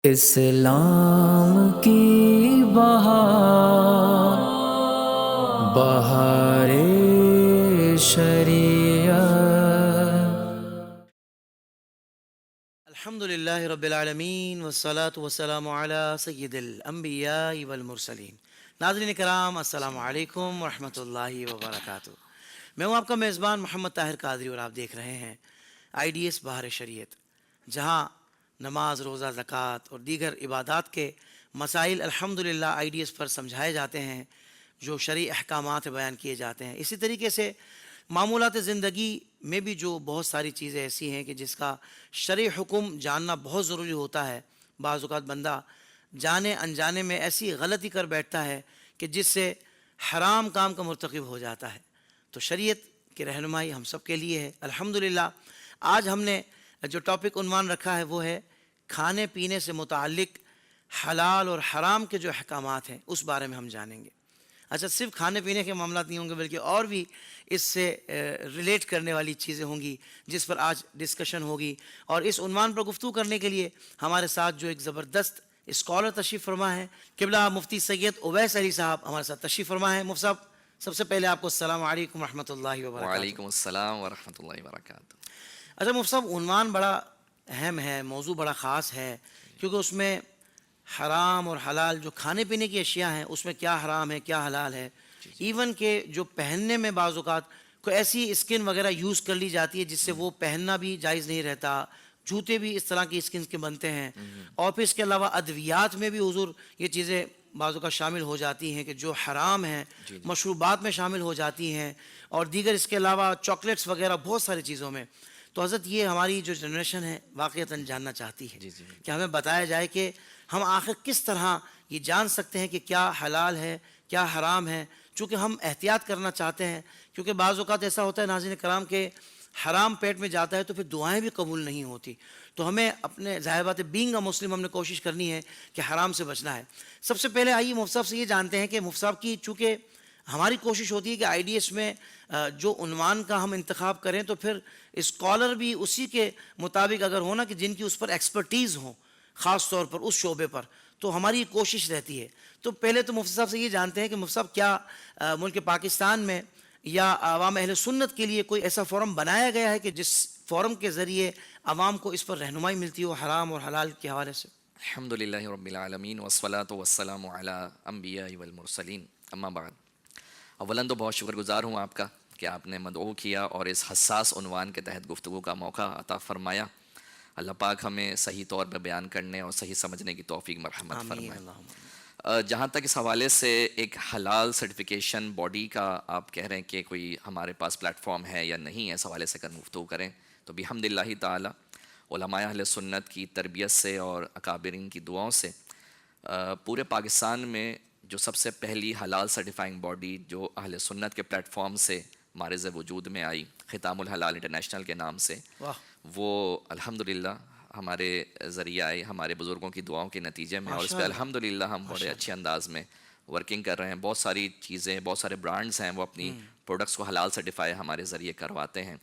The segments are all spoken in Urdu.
اسلام کی بہار بہار شریعت۔ الحمدللہ رب العالمین والصلاة والسلام علی سید الانبیاء والمرسلین۔ ناظرین کرام، السلام علیکم ورحمۃ اللہ وبرکاتہ۔ میں ہوں آپ کا میزبان محمد طاہر قادری اور آپ دیکھ رہے ہیں IDS بہار شریعت، جہاں نماز، روزہ، زکوٰۃ اور دیگر عبادات کے مسائل الحمدللہ IDS پر سمجھائے جاتے ہیں، جو شرعی احکامات بیان کیے جاتے ہیں۔ اسی طریقے سے معمولات زندگی میں بھی جو بہت ساری چیزیں ایسی ہیں کہ جس کا شرعی حکم جاننا بہت ضروری ہوتا ہے۔ بعض اوقات بندہ جانے انجانے میں ایسی غلطی کر بیٹھتا ہے کہ جس سے حرام کام کا مرتکب ہو جاتا ہے، تو شریعت کی رہنمائی ہم سب کے لیے ہے الحمدللہ۔ آج ہم نے جو ٹاپک عنوان رکھا ہے وہ ہے کھانے پینے سے متعلق حلال اور حرام کے جو احکامات ہیں، اس بارے میں ہم جانیں گے۔ اچھا، صرف کھانے پینے کے معاملات نہیں ہوں گے، بلکہ اور بھی اس سے ریلیٹ کرنے والی چیزیں ہوں گی جس پر آج ڈسکشن ہوگی۔ اور اس عنوان پر گفتگو کرنے کے لیے ہمارے ساتھ جو ایک زبردست اسکالر تشریف فرما ہے، قبلہ مفتی سید اویس علی صاحب ہمارے ساتھ تشریف فرما ہے۔ مفتی صاحب، سب سے پہلے آپ کو السلام علیکم ورحمۃ اللہ وبرکاتہ۔ وعلیکم السلام ورحمۃ اللہ وبرکاتہ۔ اچھا مفتی صاحب، عنوان بڑا اہم ہے، موضوع بڑا خاص ہے، کیونکہ اس میں حرام اور حلال جو کھانے پینے کی اشیاء ہیں اس میں کیا حرام ہے کیا حلال ہے، ایون کہ جو پہننے میں بعض اوقات کوئی ایسی اسکن وغیرہ یوز کر لی جاتی ہے جس سے وہ پہننا بھی جائز نہیں رہتا، جوتے بھی اس طرح کی اسکنس کے بنتے ہیں، اور پھر اس کے علاوہ ادویات میں بھی حضور یہ چیزیں بعض اوقات شامل ہو جاتی ہیں کہ جو حرام ہیں، مشروبات میں شامل ہو جاتی ہیں، اور دیگر اس کے علاوہ چاکلیٹس وغیرہ بہت ساری چیزوں میں۔ تو حضرت یہ ہماری جو جنریشن ہے واقعتاً جاننا چاہتی ہے کہ ہمیں بتایا جائے کہ ہم آخر کس طرح یہ جان سکتے ہیں کہ کیا حلال ہے کیا حرام ہے، چونکہ ہم احتیاط کرنا چاہتے ہیں، کیونکہ بعض اوقات ایسا ہوتا ہے ناظرین کرام کہ حرام پیٹ میں جاتا ہے تو پھر دعائیں بھی قبول نہیں ہوتی، تو ہمیں اپنے ظاہر بات ہے بینگ اے مسلم ہم نے کوشش کرنی ہے کہ حرام سے بچنا ہے۔ سب سے پہلے آئیے مفتی صاحب سے یہ جانتے ہیں کہ مفتی صاحب کی چونکہ ہماری کوشش ہوتی ہے کہ IDS میں جو عنوان کا ہم انتخاب کریں تو پھر اسکالر بھی اسی کے مطابق اگر ہونا کہ جن کی اس پر ایکسپرٹیز ہوں، خاص طور پر اس شعبے پر، تو ہماری کوشش رہتی ہے۔ تو پہلے تو مفتی صاحب سے یہ جانتے ہیں کہ مفتی صاحب کیا ملک پاکستان میں یا عوام اہل سنت کے لیے کوئی ایسا فورم بنایا گیا ہے کہ جس فورم کے ذریعے عوام کو اس پر رہنمائی ملتی ہو حرام اور حلال کے حوالے سے؟ الحمدللہ رب العالمین والصلاة والسلام علی انبیاء والمرسلین، اما بعد۔ اولاً تو بہت شکر گزار ہوں آپ کا کہ آپ نے مدعو کیا اور اس حساس عنوان کے تحت گفتگو کا موقع عطا فرمایا۔ اللہ پاک ہمیں صحیح طور پہ بیان کرنے اور صحیح سمجھنے کی توفیق مرحمت فرمائے۔ جہاں تک اس حوالے سے ایک حلال سرٹیفیکیشن باڈی کا آپ کہہ رہے ہیں کہ کوئی ہمارے پاس پلیٹ فارم ہے یا نہیں، اس حوالے سے اگر گفتگو کریں تو بحمداللہ تعالی علماء اہل سنت کی تربیت سے اور اکابرین کی دعاؤں سے پورے پاکستان میں جو سب سے پہلی حلال سرٹیفائنگ باڈی جو اہل سنت کے پلیٹ فارم سے معرض وجود میں آئی، ختام الحلال انٹرنیشنل کے نام سے، وہ الحمدللہ ہمارے ذریعہ ہمارے بزرگوں کی دعاؤں کے نتیجے میں، اور اس پہ الحمدللہ ہم بڑے اچھے انداز میں ورکنگ کر رہے ہیں۔ بہت ساری چیزیں، بہت سارے برانڈز ہیں وہ اپنی پروڈکٹس کو حلال سرٹیفائی ہمارے ذریعے کرواتے ہیں۔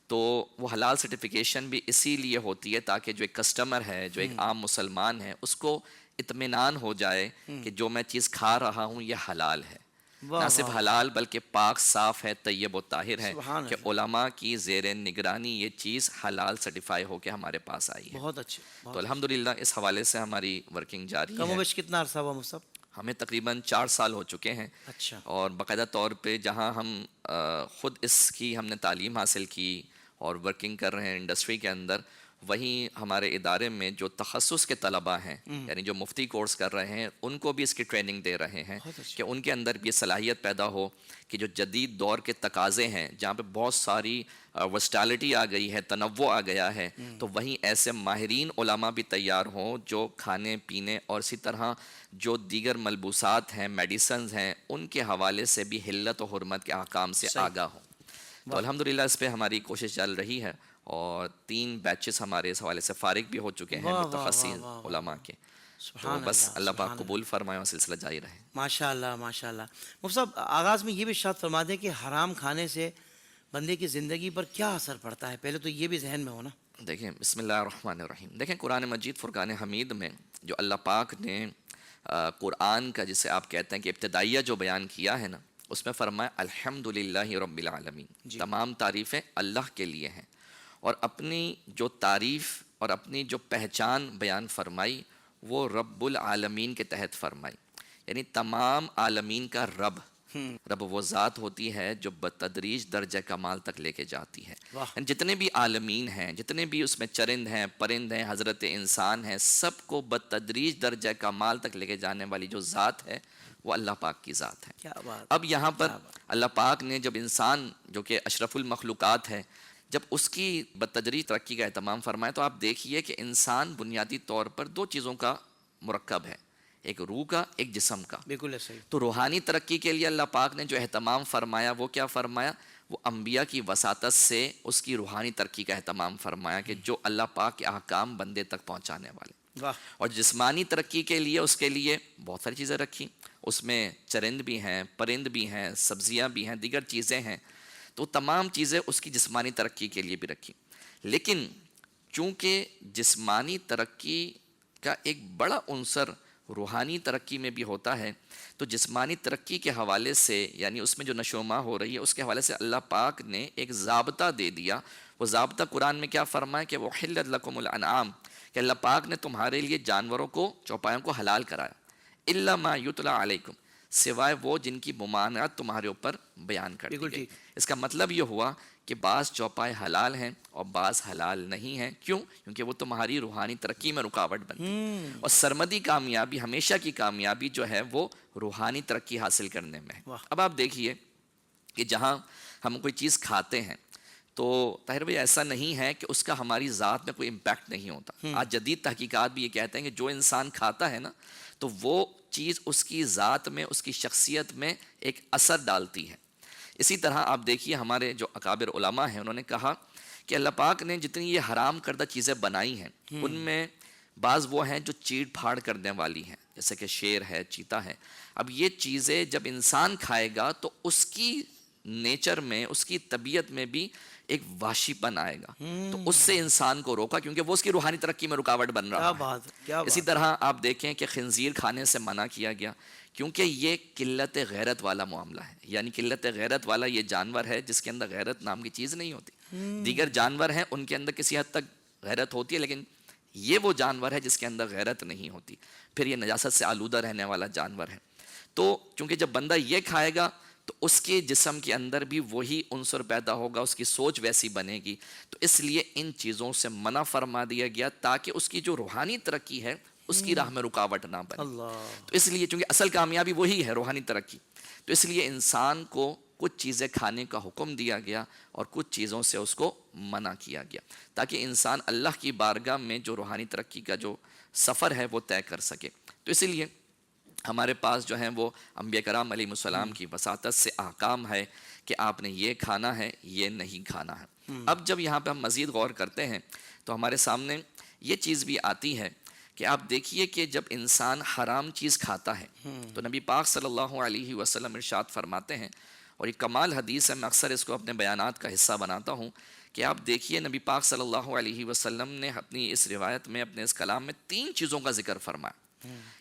تو وہ حلال سرٹیفیکیشن بھی اسی لیے ہوتی ہے تاکہ جو ایک کسٹمر ہے، جو ایک عام مسلمان ہے، اس کو اطمینان ہو جائے کہ جو میں چیز کھا رہا ہوں یہ حلال ہے، نہ صرف حلال بلکہ پاک، صاف ہے، طیب و طاہر ہے، کہ علماء کی زیر نگرانی یہ چیز حلال سرٹیفائی ہو کے ہمارے پاس آئی ہے۔ بہت اچھے۔ تو الحمدللہ اس حوالے سے ہماری ورکنگ جاری کم و ہے۔ بیش کتنا عرصہ ہوا مفتی صاحب؟ ہمیں تقریباً 4 سال ہو چکے ہیں، اچھا۔ اور باقاعدہ طور پہ جہاں ہم خود اس کی ہم نے تعلیم حاصل کی اور ورکنگ کر رہے ہیں انڈسٹری کے اندر، وہیں ہمارے ادارے میں جو تخصص کے طلباء ہیں، یعنی جو مفتی کورس کر رہے ہیں، ان کو بھی اس کی ٹریننگ دے رہے ہیں کہ ان کے اندر بھی یہ صلاحیت پیدا ہو کہ جو جدید دور کے تقاضے ہیں، جہاں پہ بہت ساری ورسٹیلٹی آ گئی ہے، تنوع آ گیا ہے، تو وہیں ایسے ماہرین علماء بھی تیار ہوں جو کھانے پینے اور اسی طرح جو دیگر ملبوسات ہیں، میڈیسنز ہیں، ان کے حوالے سے بھی حلت و حرمت کے احکام سے آگاہ ہوں۔ تو الحمدللہ اس پہ ہماری کوشش چل رہی ہے، اور 3 بیچز ہمارے اس حوالے سے فارغ بھی ہو چکے ہیں متخصص علماء کے۔ تو بس اللہ پاک قبول فرمائے اور سلسلہ جاری رہے۔ ماشاء اللہ ماشاء اللہ۔ مفتی صاحب، آغاز میں یہ بھی ارشاد فرما دیں کہ حرام کھانے سے بندے کی زندگی پر کیا اثر پڑتا ہے، پہلے تو یہ بھی ذہن میں ہو نا۔ دیکھیں بسم اللہ الرحمن الرحیم، دیکھیں قرآن مجید فرقان حمید میں جو اللہ پاک نے قرآن کا جسے آپ کہتے ہیں کہ ابتدائیہ جو بیان کیا ہے نا، اس میں فرمایا الحمدللہ رب العالمین، تمام تعریفیں اللہ کے لیے ہیں، اور اپنی جو تعریف اور اپنی جو پہچان بیان فرمائی وہ رب العالمین کے تحت فرمائی، یعنی تمام عالمین کا رب وہ ذات ہوتی ہے جو بتدریج درجہ کمال تک لے کے جاتی ہے. یعنی جتنے بھی عالمین ہیں، جتنے بھی اس میں چرند ہیں، پرند ہیں، حضرت انسان ہیں، سب کو بتدریج درجہ کمال تک لے کے جانے والی جو ذات ہے وہ اللہ پاک کی ذات ہے. کیا بات. اب یہاں پر اللہ پاک نے جب انسان جو کہ اشرف المخلوقات ہے، جب اس کی بتدریج ترقی کا اہتمام فرمایا تو آپ دیکھیے کہ انسان بنیادی طور پر دو چیزوں کا مرکب ہے، ایک روح کا، ایک جسم کا. بالکل صحیح. تو روحانی ترقی کے لیے اللہ پاک نے جو اہتمام فرمایا وہ کیا فرمایا؟ وہ انبیاء کی وساطت سے اس کی روحانی ترقی کا اہتمام فرمایا کہ جو اللہ پاک کے احکام بندے تک پہنچانے والے. اور جسمانی ترقی کے لیے اس کے لیے بہت ساری چیزیں رکھی، اس میں چرند بھی ہیں، پرند بھی ہیں، سبزیاں بھی ہیں، دیگر چیزیں ہیں، تو تمام چیزیں اس کی جسمانی ترقی کے لیے بھی رکھی. لیکن چونکہ جسمانی ترقی کا ایک بڑا عنصر روحانی ترقی میں بھی ہوتا ہے، تو جسمانی ترقی کے حوالے سے یعنی اس میں جو نشوما ہو رہی ہے اس کے حوالے سے اللہ پاک نے ایک ضابطہ دے دیا. وہ ضابطہ قرآن میں کیا فرمایا کہ وَأُحِلَّتْ لَكُمُ الْأَنْعَامُ، کہ اللہ پاک نے تمہارے لیے جانوروں کو، چوپایوں کو حلال کرایا. إِلَّا مَا يُتْلَى عَلَيْكُمْ، سوائے وہ جن کی ممانعت تمہارے اوپر بیان کر دی گئی. اس کا مطلب یہ ہوا کہ بعض چوپائے حلال ہیں اور بعض حلال نہیں ہیں. کیوں؟ کیونکہ وہ تمہاری روحانی ترقی میں رکاوٹ بنتی. اور سرمدی کامیابی، ہمیشہ کی کامیابی جو ہے وہ روحانی ترقی حاصل کرنے میں ہے. اب آپ دیکھیے کہ جہاں ہم کوئی چیز کھاتے ہیں تو طاہر بھائی ایسا نہیں ہے کہ اس کا ہماری ذات میں کوئی امپیکٹ نہیں ہوتا. آج جدید تحقیقات بھی یہ کہتے ہیں کہ جو انسان کھاتا ہے نا تو وہ چیز اس کی ذات میں، اس کی شخصیت میں ایک اثر ڈالتی ہے. اسی طرح آپ دیکھیے ہمارے جو اکابر علماء ہیں انہوں نے کہا کہ اللہ پاک نے جتنی یہ حرام کردہ چیزیں بنائی ہیں ان میں بعض وہ ہیں جو چیڑ پھاڑ کرنے والی ہیں، جیسے کہ شیر ہے، چیتا ہے. اب یہ چیزیں جب انسان کھائے گا تو اس کی نیچر میں، اس کی طبیعت میں بھی ایک وحشی پن آئے گا. تو اس سے انسان کو روکا کیونکہ وہ اس کی روحانی ترقی میں رکاوٹ بن رہا ہے. اسی طرح آپ دیکھیں کہ خنزیر کھانے سے منع کیا گیا کیونکہ یہ قلت غیرت والا معاملہ ہے. یعنی قلت غیرت والا یہ جانور ہے جس کے اندر غیرت نام کی چیز نہیں ہوتی. دیگر جانور ہیں ان کے اندر کسی حد تک غیرت ہوتی ہے، لیکن یہ وہ جانور ہے جس کے اندر غیرت نہیں ہوتی. پھر یہ نجاست سے آلودہ رہنے والا جانور ہے. تو چونکہ جب بندہ یہ کھائے گا تو اس کے جسم کے اندر بھی وہی عنصر پیدا ہوگا، اس کی سوچ ویسی بنے گی. تو اس لیے ان چیزوں سے منع فرما دیا گیا تاکہ اس کی جو روحانی ترقی ہے اس کی راہ میں رکاوٹ نہ بنے. تو اس لیے چونکہ اصل کامیابی وہی ہے روحانی ترقی، تو اس لیے انسان کو کچھ چیزیں کھانے کا حکم دیا گیا اور کچھ چیزوں سے اس کو منع کیا گیا تاکہ انسان اللہ کی بارگاہ میں جو روحانی ترقی کا جو سفر ہے وہ طے کر سکے. تو اسی لیے ہمارے پاس جو ہیں وہ انبیاء کرام علیہ السلام کی وساطت سے احکام ہے کہ آپ نے یہ کھانا ہے، یہ نہیں کھانا ہے. اب جب یہاں پہ ہم مزید غور کرتے ہیں تو ہمارے سامنے یہ چیز بھی آتی ہے کہ آپ دیکھیے کہ جب انسان حرام چیز کھاتا ہے تو نبی پاک صلی اللہ علیہ وسلم ارشاد فرماتے ہیں، اور یہ کمال حدیث ہے، میں اکثر اس کو اپنے بیانات کا حصہ بناتا ہوں، کہ آپ دیکھیے نبی پاک صلی اللہ علیہ وسلم نے اپنی اس روایت میں، اپنے اس کلام میں 3 چیزوں کا ذکر فرمایا.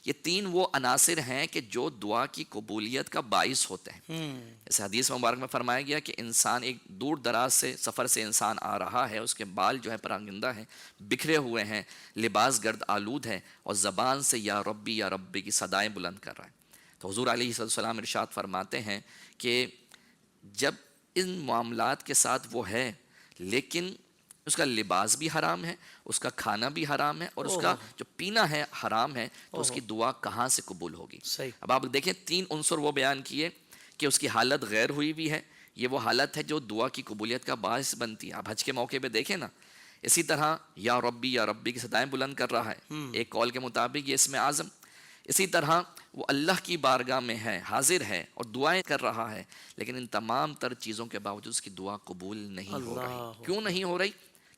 یہ 3 وہ عناصر ہیں کہ جو دعا کی قبولیت کا باعث ہوتے ہیں. اس حدیث مبارک میں فرمایا گیا کہ انسان ایک دور دراز سے سفر سے انسان آ رہا ہے، اس کے بال جو ہے پراگندہ ہیں، بکھرے ہوئے ہیں، لباس گرد آلود ہے، اور زبان سے یا ربی کی صدائیں بلند کر رہا ہے. تو حضور علیہ السلام ارشاد فرماتے ہیں کہ جب ان معاملات کے ساتھ وہ ہے لیکن اس کا لباس بھی حرام ہے، اس کا کھانا بھی حرام ہے، اور اس کا جو پینا ہے حرام ہے، تو اس کی دعا کہاں سے قبول ہوگی؟ اب آپ دیکھیں 3 عنصر وہ بیان کیے کہ اس کی حالت غیر ہوئی بھی ہے، یہ وہ حالت ہے جو دعا کی قبولیت کا باعث بنتی ہے. آپ حج کے موقع پہ دیکھیں نا، اسی طرح یا ربی کی صدائیں بلند کر رہا ہے، ایک قول کے مطابق یہ اسم اعظم. اسی طرح وہ اللہ کی بارگاہ میں ہے، حاضر ہے اور دعائیں کر رہا ہے، لیکن ان تمام تر چیزوں کے باوجود اس کی دعا قبول نہیں ہو رہی. کیوں نہیں ہو رہی؟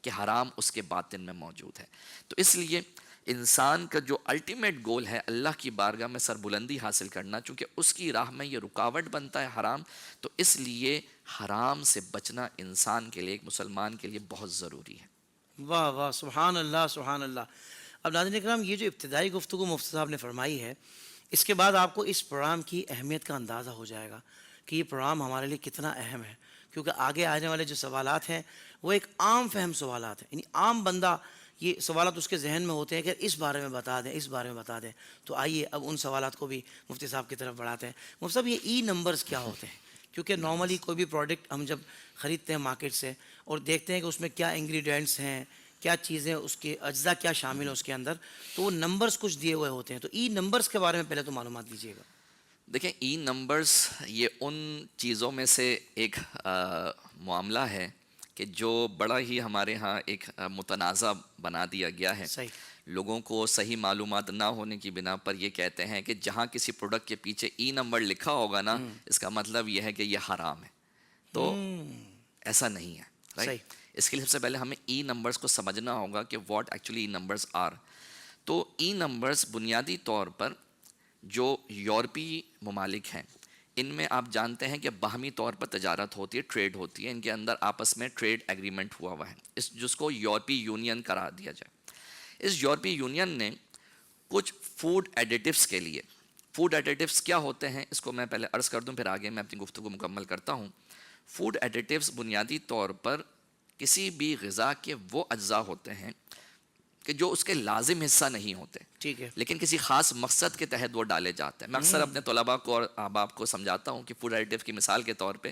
کہ حرام اس کے باطن میں موجود ہے. تو اس لیے انسان کا جو الٹیمیٹ گول ہے اللہ کی بارگاہ میں سربلندی حاصل کرنا، چونکہ اس کی راہ میں یہ رکاوٹ بنتا ہے حرام، تو اس لیے حرام سے بچنا انسان کے لیے، ایک مسلمان کے لیے بہت ضروری ہے. واہ واہ، سبحان اللہ سبحان اللہ. اب ناظرین اکرام، یہ جو ابتدائی گفتگو مفتی صاحب نے فرمائی ہے، اس کے بعد آپ کو اس پروگرام کی اہمیت کا اندازہ ہو جائے گا کہ یہ پروگرام ہمارے لیے کتنا اہم ہے. کیونکہ آگے آنے والے جو سوالات ہیں وہ ایک عام فہم سوالات ہیں، یعنی عام بندہ یہ سوالات اس کے ذہن میں ہوتے ہیں کہ اس بارے میں بتا دیں، اس بارے میں بتا دیں. تو آئیے اب ان سوالات کو بھی مفتی صاحب کی طرف بڑھاتے ہیں. مفتی صاحب، یہ ای نمبرز کیا ہوتے ہیں؟ کیونکہ نارملی کوئی بھی پروڈکٹ ہم جب خریدتے ہیں مارکیٹ سے اور دیکھتے ہیں کہ اس میں کیا انگریڈینٹس ہیں، کیا چیزیں، اس کے اجزاء کیا شامل ہیں اس کے اندر، تو وہ نمبرز کچھ دیے ہوئے ہوتے ہیں. تو ای نمبرز کے بارے میں پہلے تو معلومات دیجیے گا. دیکھیں، ای نمبرز یہ ان چیزوں میں سے ایک معاملہ ہے کہ جو بڑا ہی ہمارے ہاں ایک متنازع بنا دیا گیا ہے. صحیح. لوگوں کو صحیح معلومات نہ ہونے کی بنا پر یہ کہتے ہیں کہ جہاں کسی پروڈکٹ کے پیچھے ای نمبر لکھا ہوگا نا، اس کا مطلب یہ ہے کہ یہ حرام ہے. تو ایسا نہیں ہے، صحیح. رائٹ. اس کے لیے سب سے پہلے ہمیں ای نمبرز کو سمجھنا ہوگا کہ what actually E numbers are. تو ای نمبرز بنیادی طور پر جو یورپی ممالک ہیں، ان میں آپ جانتے ہیں کہ باہمی طور پر تجارت ہوتی ہے، ٹریڈ ہوتی ہے. ان کے اندر آپس میں ٹریڈ ایگریمنٹ ہوا ہوا ہے، جس کو یورپی یونین قرار دیا جائے. اس یورپی یونین نے کچھ فوڈ ایڈیٹیوز کے لیے، فوڈ ایڈیٹیوز کیا ہوتے ہیں اس کو میں پہلے عرض کر دوں، پھر آگے میں اپنی گفتگو مکمل کرتا ہوں. فوڈ ایڈیٹیوز بنیادی طور پر کسی بھی غذا کے وہ اجزاء ہوتے ہیں کہ جو اس کے لازم حصہ نہیں ہوتے، ٹھیک ہے. لیکن کسی خاص مقصد کے تحت وہ ڈالے جاتے ہیں. میں اکثر اپنے طلباء کو اور احباب کو سمجھاتا ہوں کہ فوڈ ایڈیٹیو کی مثال کے طور پہ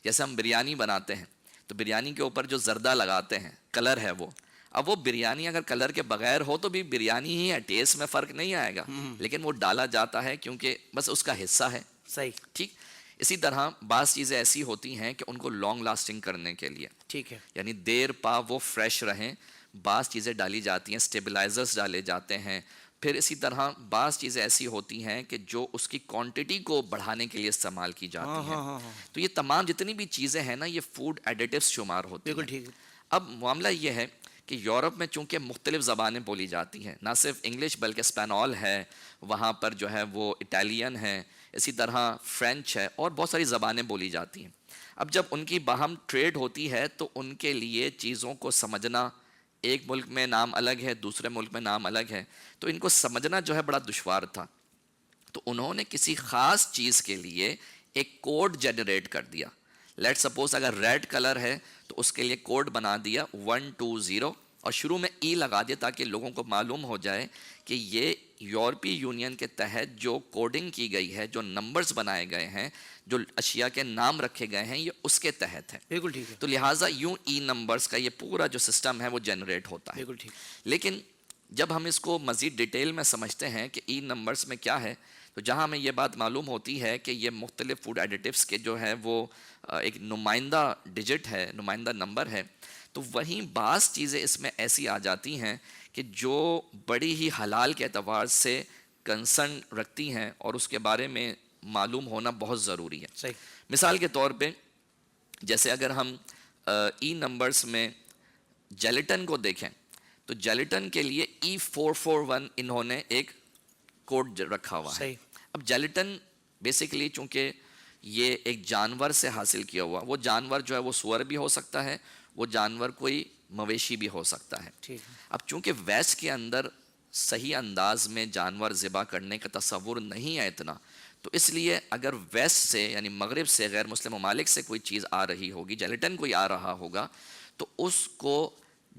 جیسے ہم بریانی بناتے ہیں تو بریانی کے اوپر جو زردہ لگاتے ہیں، کلر ہے وہ. اب وہ بریانی اگر کلر کے بغیر ہو تو بھی بریانی ہی ہے، ٹیسٹ میں فرق نہیں آئے گا، لیکن وہ ڈالا جاتا ہے کیونکہ بس اس کا حصہ ہے. صحیح. ٹھیک. اسی طرح بعض چیزیں ایسی ہوتی ہیں کہ ان کو لانگ لاسٹنگ کرنے کے لیے، ٹھیک ہے. یعنی دیر پا وہ فریش رہیں، بعض چیزیں ڈالی جاتی ہیں، اسٹیبلائزرز ڈالے جاتے ہیں. پھر اسی طرح بعض چیزیں ایسی ہوتی ہیں کہ جو اس کی کوانٹٹی کو بڑھانے کے لیے استعمال کی جاتی ہیں. تو یہ تمام جتنی بھی چیزیں ہیں نا، یہ فوڈ ایڈیٹیوز شمار ہوتی ہیں. بالکل ٹھیک ہے. اب معاملہ یہ ہے کہ یورپ میں چونکہ مختلف زبانیں بولی جاتی ہیں، نہ صرف انگلش بلکہ اسپینول ہے، وہاں پر جو ہے وہ اٹالین ہے، اسی طرح فرینچ ہے، اور بہت ساری زبانیں بولی جاتی ہیں. اب جب ان کی باہم ٹریڈ ہوتی ہے تو ان کے لیے چیزوں کو سمجھنا، ایک ملک میں نام الگ ہے، دوسرے ملک میں نام الگ ہے، تو ان کو سمجھنا جو ہے بڑا دشوار تھا. تو انہوں نے کسی خاص چیز کے لیے ایک کوڈ جنریٹ کر دیا. لیٹ سپوز اگر ریڈ کلر ہے تو اس کے لیے کوڈ بنا دیا 120 اور شروع میں ای لگا دیا تاکہ لوگوں کو معلوم ہو جائے کہ یہ یورپی یونین کے تحت جو کوڈنگ کی گئی ہے، جو نمبرز بنائے گئے ہیں، جو اشیاء کے نام رکھے گئے ہیں، یہ اس کے تحت ہے. بالکل ٹھیک ہے. تو لہٰذا یوں ای نمبرز کا یہ پورا جو سسٹم ہے وہ جنریٹ ہوتا ہے. بالکل ٹھیک. لیکن جب ہم اس کو مزید ڈیٹیل میں سمجھتے ہیں کہ ای نمبرز میں کیا ہے، تو جہاں ہمیں یہ بات معلوم ہوتی ہے کہ یہ مختلف فوڈ ایڈیٹیوز کے جو ہے وہ ایک نمائندہ ڈیجٹ ہے، نمائندہ نمبر ہے. تو وہیں بعض چیزیں اس میں ایسی آ جاتی ہیں کہ جو بڑی ہی حلال کے اعتبار سے کنسرن رکھتی ہیں اور اس کے بارے میں معلوم ہونا بہت ضروری ہے. صحیح. مثال کے طور پہ جیسے اگر ہم ای نمبرز میں جیلیٹن کو دیکھیں تو جیلیٹن کے لیے E441 انہوں نے ایک کوڈ رکھا ہوا ہے. صحیح. اب جیلیٹن بیسیکلی چونکہ یہ ایک جانور سے حاصل کیا ہوا، وہ جانور جو ہے وہ سور بھی ہو سکتا ہے، وہ جانور کوئی مویشی بھی ہو سکتا ہے. ٹھیک ہے. اب چونکہ ویسٹ کے اندر صحیح انداز میں جانور ذبح کرنے کا تصور نہیں ہے اتنا، تو اس لیے اگر ویسٹ سے یعنی مغرب سے غیر مسلم ممالک سے کوئی چیز آ رہی ہوگی، جیلیٹن کوئی آ رہا ہوگا، تو اس کو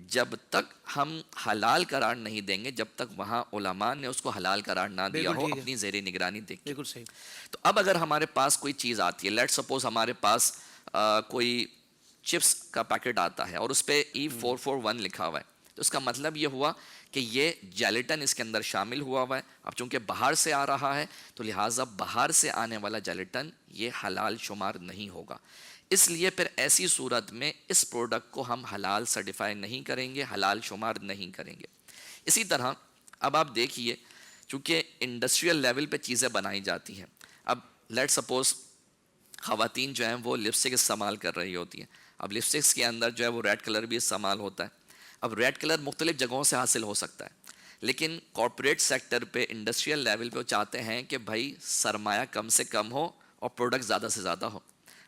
جب تک ہم حلال قرار نہیں دیں گے، جب تک وہاں علماء نے اس کو حلال قرار نہ دیا ہو، اپنی زیر نگرانی دیکھ. بالکل صحیح. تو اب اگر ہمارے پاس کوئی چیز آتی ہے، لیٹ سپوز ہمارے پاس کوئی چپس کا پیکٹ آتا ہے اور اس پہ E441 لکھا ہوا ہے، تو اس کا مطلب یہ ہوا کہ یہ جیلیٹن اس کے اندر شامل ہوا ہوا ہے. اب چونکہ باہر سے آ رہا ہے تو لہٰذا باہر سے آنے والا جیلیٹن یہ حلال شمار نہیں ہوگا. اس لیے پھر ایسی صورت میں اس پروڈکٹ کو ہم حلال سرٹیفائی نہیں کریں گے، حلال شمار نہیں کریں گے. اسی طرح اب آپ دیکھیے، چونکہ انڈسٹریل لیول پہ چیزیں بنائی جاتی ہیں. اب لیٹ سپوز خواتین جو ہیں وہ لپسٹک استعمال کر رہی ہوتی ہیں. اب لپسٹکس کے اندر جو ہے وہ ریڈ کلر بھی استعمال ہوتا ہے. اب ریڈ کلر مختلف جگہوں سے حاصل ہو سکتا ہے، لیکن کارپوریٹ سیکٹر پہ انڈسٹریل لیول پہ وہ چاہتے ہیں کہ بھائی سرمایہ کم سے کم ہو اور پروڈکٹ زیادہ سے زیادہ ہو.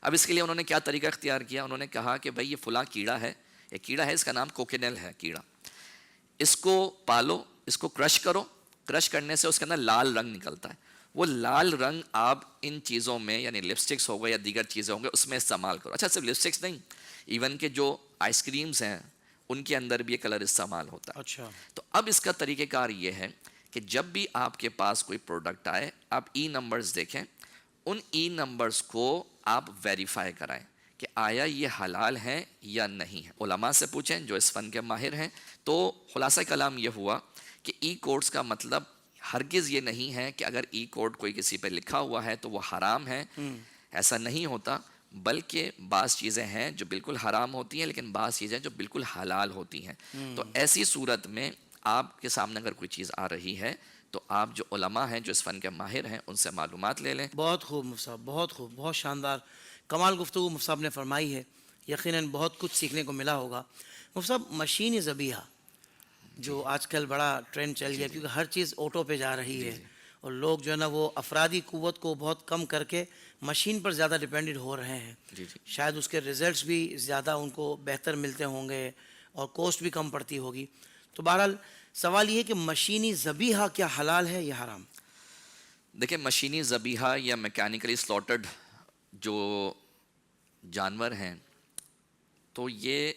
اب اس کے لیے انہوں نے کیا طریقہ اختیار کیا؟ انہوں نے کہا کہ بھائی یہ فلاں کیڑا ہے، ایک کیڑا ہے اس کا نام کوکینل ہے کیڑا. اس کو پالو, اس کو کرش کرو, کرش کرنے سے اس کے اندر لال رنگ نکلتا ہے. وہ لال رنگ آپ ان چیزوں میں یعنی لپسٹکس ہو گئے یا دیگر چیزیں ہوں گے اس میں استعمال کرو. اچھا صرف لپسٹکس نہیں, ایون کہ جو آئس کریمز ہیں ان کے اندر بھی یہ کلر استعمال ہوتا ہے. اچھا تو اب اس کا طریقہ کار یہ ہے کہ جب بھی آپ کے پاس کوئی پروڈکٹ آئے آپ ای نمبرز دیکھیں, ان ای نمبرز کو آپ ویریفائی کرائیں کہ آیا یہ حلال ہے یا نہیں ہے. علماء سے پوچھیں جو اس فن کے ماہر ہیں. تو خلاصہ کلام یہ ہوا کہ ای کوڈز کا مطلب ہرگز یہ نہیں ہے کہ اگر ای کوڈ کوئی کسی پہ لکھا ہوا ہے تو وہ حرام ہے, ایسا نہیں ہوتا, بلکہ بعض چیزیں ہیں جو بالکل حرام ہوتی ہیں لیکن بعض چیزیں جو بالکل حلال ہوتی ہیں. تو ایسی صورت میں آپ کے سامنے اگر کوئی چیز آ رہی ہے تو آپ جو علماء ہیں جو اس فن کے ماہر ہیں ان سے معلومات لے لیں. بہت خوب مفتی صاحب, بہت خوب, بہت شاندار کمال گفتگو مفتی صاحب نے فرمائی ہے. یقیناً بہت کچھ سیکھنے کو ملا ہوگا. مفتی صاحب مشین ذبیحہ جو آج کل بڑا ٹرینڈ چل گیا کیونکہ ہر چیز آٹو پہ جا رہی ہے اور لوگ جو ہے نا وہ افرادی قوت کو بہت کم کر کے مشین پر زیادہ ڈیپینڈنٹ ہو رہے ہیں. شاید اس کے ریزلٹس بھی زیادہ ان کو بہتر ملتے ہوں گے اور کوسٹ بھی کم پڑتی ہوگی. تو بہرحال سوال یہ ہے کہ مشینی ذبیحہ کیا حلال ہے یا حرام؟ دیکھیں مشینی ذبیحہ یا میکینیکلی سلاٹرڈ جو جانور ہیں تو یہ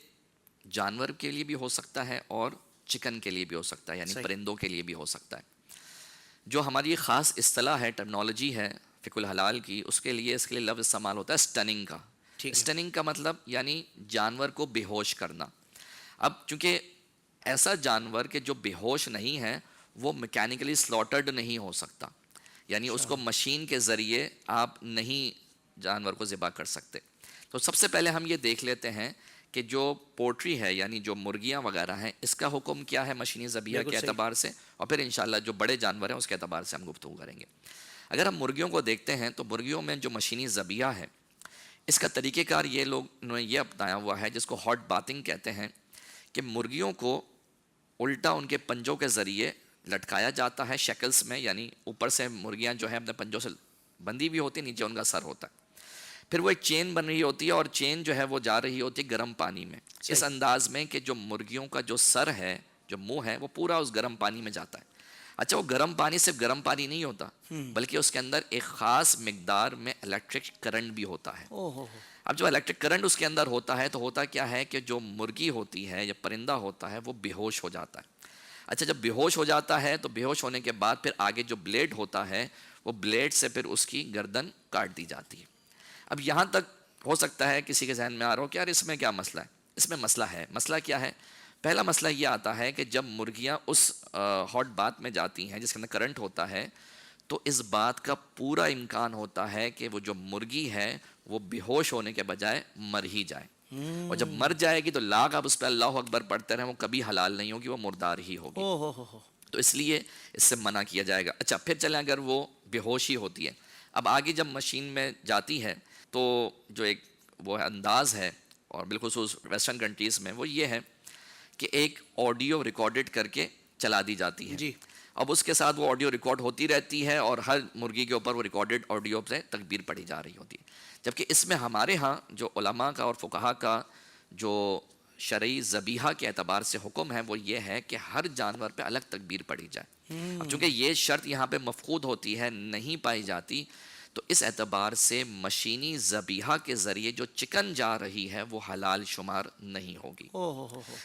جانور کے لیے بھی ہو سکتا ہے اور چکن کے لیے بھی ہو سکتا ہے, یعنی پرندوں کے لیے بھی ہو سکتا ہے. جو ہماری خاص اصطلاح ہے, ٹرمنالوجی ہے فقہ الحلال کی, اس کے لیے لفظ استعمال ہوتا ہے سٹننگ کا. سٹننگ کا مطلب یعنی جانور کو بے ہوش کرنا. اب چونکہ ایسا جانور کہ جو بے ہوش نہیں ہے وہ میکینیکلی سلاٹرڈ نہیں ہو سکتا, یعنی اس کو مشین کے ذریعے آپ نہیں جانور کو ذبح کر سکتے. تو سب سے پہلے ہم یہ دیکھ لیتے ہیں کہ جو پولٹری ہے یعنی جو مرغیاں وغیرہ ہیں اس کا حکم کیا ہے مشینی ذبیحہ کے اعتبار سے, اور پھر انشاءاللہ جو بڑے جانور ہیں اس کے اعتبار سے ہم گفتگو کریں گے. اگر ہم مرغیوں کو دیکھتے ہیں تو مرغیوں میں جو مشینی ذبیحہ ہے اس کا طریقہ کار یہ لوگ نے یہ اپنایا ہوا ہے جس کو ہاٹ باتنگ کہتے ہیں, کہ مرغیوں کو الٹا ان کے پنجوں کے ذریعے لٹکایا جاتا ہے شیکلز میں, یعنی اوپر سے مرغیاں جو ہیں اپنے پنجوں سے بندھی بھی ہوتی, نیچے ان کا سر ہوتا ہے. پھر وہ ایک چین بن رہی ہوتی ہے اور چین جو ہے وہ جا رہی ہوتی ہے گرم پانی میں, اس انداز میں کہ جو مرغیوں کا جو سر ہے, جو منہ ہے, وہ پورا اس گرم پانی میں جاتا ہے. اچھا وہ گرم پانی صرف گرم پانی نہیں ہوتا بلکہ اس کے اندر ایک خاص مقدار میں الیکٹرک کرنٹ بھی ہوتا ہے. اب جو الیکٹرک کرنٹ اس کے اندر ہوتا ہے تو ہوتا کیا ہے کہ جو مرغی ہوتی ہے یا پرندہ ہوتا ہے وہ بے ہوش ہو جاتا ہے. اچھا جب بے ہوش ہو جاتا ہے تو بے ہوش ہونے کے بعد پھر آگے جو بلیڈ ہوتا ہے وہ بلیڈ سے پھر اس کی گردن کاٹ دی جاتی ہے. اب یہاں تک ہو سکتا ہے کسی کے ذہن میں آ رہا ہو کہ یار اس میں کیا مسئلہ ہے. اس میں مسئلہ ہے. مسئلہ کیا ہے؟ پہلا مسئلہ یہ آتا ہے کہ جب مرغیاں اس ہاٹ بات میں جاتی ہیں جس کے اندر کرنٹ ہوتا ہے تو اس بات کا پورا امکان ہوتا ہے کہ وہ جو مرغی ہے وہ بے ہوش ہونے کے بجائے مر ہی جائے, اور جب مر جائے گی تو لاکھ آپ اس پہ اللہ اکبر پڑھتے رہیں, وہ کبھی حلال نہیں ہوگی, وہ مردار ہی ہوگی. تو اس لیے اس سے منع کیا جائے گا. اچھا پھر چلیں اگر وہ بے ہوش ہی ہوتی ہے, اب آگے جب مشین میں جاتی ہے تو جو ایک وہ انداز ہے اور بالخصوص ویسٹرن کنٹریز میں وہ یہ ہے کہ ایک آڈیو ریکارڈڈ کر کے چلا دی جاتی ہے. اب اس کے ساتھ وہ آڈیو ریکارڈ ہوتی رہتی ہے اور ہر مرغی کے اوپر وہ ریکارڈڈ آڈیو سے تکبیر پڑھی جا رہی ہوتی ہے. جبکہ اس میں ہمارے ہاں جو علماء کا اور فقہا کا جو شرعی ذبیحہ کے اعتبار سے حکم ہے وہ یہ ہے کہ ہر جانور پہ الگ تکبیر پڑھی جائے. اب چونکہ یہ شرط یہاں پہ مفقود ہوتی ہے, نہیں پائی جاتی, تو اس اعتبار سے مشینی ذبیحہ کے ذریعے جو چکن جا رہی ہے وہ حلال شمار نہیں ہوگی.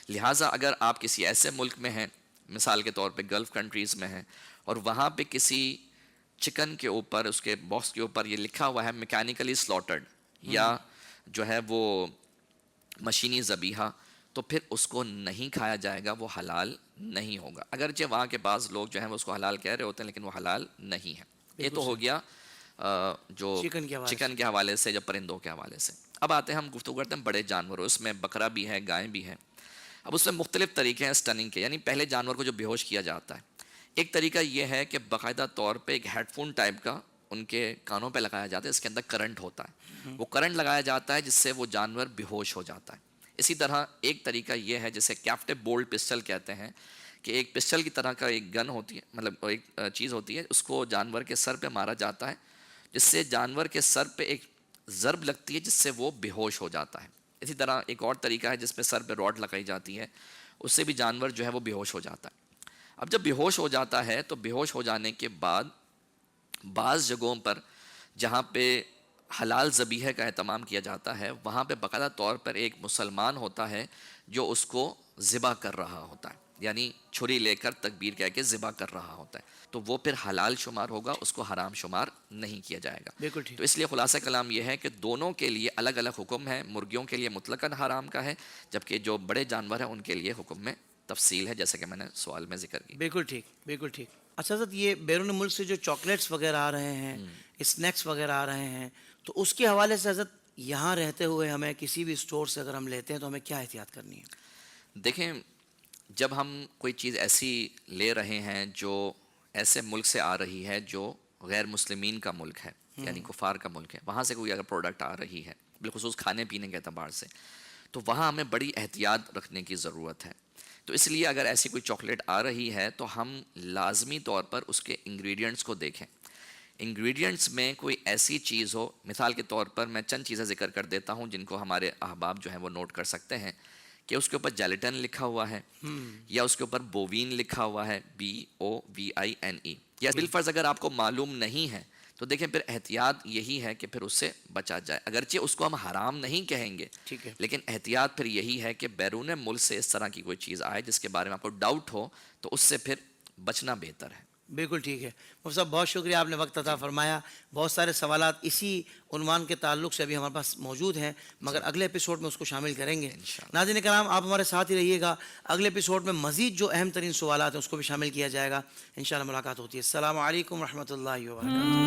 لہٰذا اگر آپ کسی ایسے ملک میں ہیں, مثال کے طور پہ گلف کنٹریز میں ہیں, اور وہاں پہ کسی چکن کے اوپر اس کے باکس کے اوپر یہ لکھا ہوا ہے میکینیکلی سلاٹرڈ یا جو ہے وہ مشینی ذبیحہ, تو پھر اس کو نہیں کھایا جائے گا, وہ حلال نہیں ہوگا. اگرچہ وہاں کے بعض لوگ جو ہیں وہ اس کو حلال کہہ رہے ہوتے ہیں لیکن وہ حلال نہیں ہے. یہ تو ہو گیا جو چکن کے حوالے سے یا پرندوں کے حوالے سے. اب آتے ہیں ہم گفتگو کرتے ہیں بڑے جانوروں, اس میں بکرا بھی ہے, گائیں بھی ہیں. اب اس میں مختلف طریقے ہیں سٹننگ کے, یعنی پہلے جانور کو جو بے ہوش کیا جاتا ہے. ایک طریقہ یہ ہے کہ باقاعدہ طور پہ ایک ہیڈ فون ٹائپ کا ان کے کانوں پہ لگایا جاتا ہے, اس کے اندر کرنٹ ہوتا ہے, وہ کرنٹ لگایا جاتا ہے جس سے وہ جانور بے ہوش ہو جاتا ہے. اسی طرح ایک طریقہ یہ ہے جسے کیفٹو بولٹ پسٹل کہتے ہیں, کہ ایک پسٹل کی طرح کا ایک گن ہوتی ہے, مطلب ایک چیز ہوتی ہے, اس کو جانور کے سر پہ مارا جاتا ہے جس سے جانور کے سر پہ ایک ضرب لگتی ہے جس سے وہ بے ہوش ہو جاتا ہے. اسی طرح ایک اور طریقہ ہے جس پہ سر پہ راڈ لگائی جاتی ہے، اس سے بھی جانور جو ہے وہ بے ہوش ہو جاتا ہے۔ اب جب بے ہوش ہو جاتا ہے تو بے ہوش ہو جانے کے بعد بعض جگہوں پر جہاں پہ حلال ذبیحہ کا اہتمام کیا جاتا ہے، وہاں پہ باقاعدہ طور پر ایک مسلمان ہوتا ہے جو اس کو ذبح کر رہا ہوتا ہے، یعنی چھری لے کر تکبیر کہہ کے ذبح کر رہا ہوتا ہے، تو وہ پھر حلال شمار ہوگا، اس کو حرام شمار نہیں کیا جائے گا۔ بالکل ٹھیک۔ تو اس لیے خلاصہ کلام یہ ہے کہ دونوں کے لیے الگ الگ حکم ہے، مرغیوں کے لیے مطلقاً حرام کا ہے، جبکہ جو بڑے جانور ہیں ان کے لیے حکم میں تفصیل ہے، جیسا کہ میں نے سوال میں ذکر کی۔ بالکل ٹھیک، بالکل ٹھیک۔ اچھا حضرت، یہ بیرون ملک سے جو چاکلیٹس وغیرہ آ رہے ہیں، اسنیکس وغیرہ آ رہے ہیں، تو اس کے حوالے سے حضرت یہاں رہتے ہوئے ہمیں کسی بھی اسٹور سے اگر ہم لیتے ہیں تو ہمیں کیا احتیاط کرنی ہے؟ دیکھیں، جب ہم کوئی چیز ایسی لے رہے ہیں جو ایسے ملک سے آ رہی ہے جو غیر مسلمین کا ملک ہے، یعنی کفار کا ملک ہے، وہاں سے کوئی اگر پروڈکٹ آ رہی ہے بالخصوص کھانے پینے کے اعتبار سے، تو وہاں ہمیں بڑی احتیاط رکھنے کی ضرورت ہے۔ تو اس لیے اگر ایسی کوئی چاکلیٹ آ رہی ہے تو ہم لازمی طور پر اس کے انگریڈینٹس کو دیکھیں۔ انگریڈینٹس میں کوئی ایسی چیز ہو، مثال کے طور پر میں چند چیزیں ذکر کر دیتا ہوں جن کو ہمارے احباب جو ہیں وہ نوٹ کر سکتے ہیں، کہ اس کے اوپر جیلیٹن لکھا ہوا ہے، یا اس کے اوپر بووین لکھا ہوا ہے، BOVINE، یا بالفرض اگر آپ کو معلوم نہیں ہے تو دیکھیں پھر احتیاط یہی ہے کہ پھر اس سے بچا جائے، اگرچہ اس کو ہم حرام نہیں کہیں گے، ٹھیک ہے۔ لیکن احتیاط پھر یہی ہے کہ بیرون ملک سے اس طرح کی کوئی چیز آئے جس کے بارے میں آپ کو ڈاؤٹ ہو تو اس سے پھر بچنا بہتر ہے۔ بالکل ٹھیک ہے مفتی صاحب، بہت شکریہ، آپ نے وقت عطا فرمایا۔ بہت سارے سوالات اسی عنوان کے تعلق سے ابھی ہمارے پاس موجود ہیں، مگر اگلے ایپیسوڈ میں اس کو شامل کریں گے۔ انشاءاللہ۔ ناظرین کرام، آپ ہمارے ساتھ ہی رہیے گا، اگلے ایپیسوڈ میں مزید جو اہم ترین سوالات ہیں اس کو بھی شامل کیا جائے گا۔ انشاءاللہ ملاقات ہوتی ہے۔ السلام علیکم ورحمۃ اللہ وبرکاتہ۔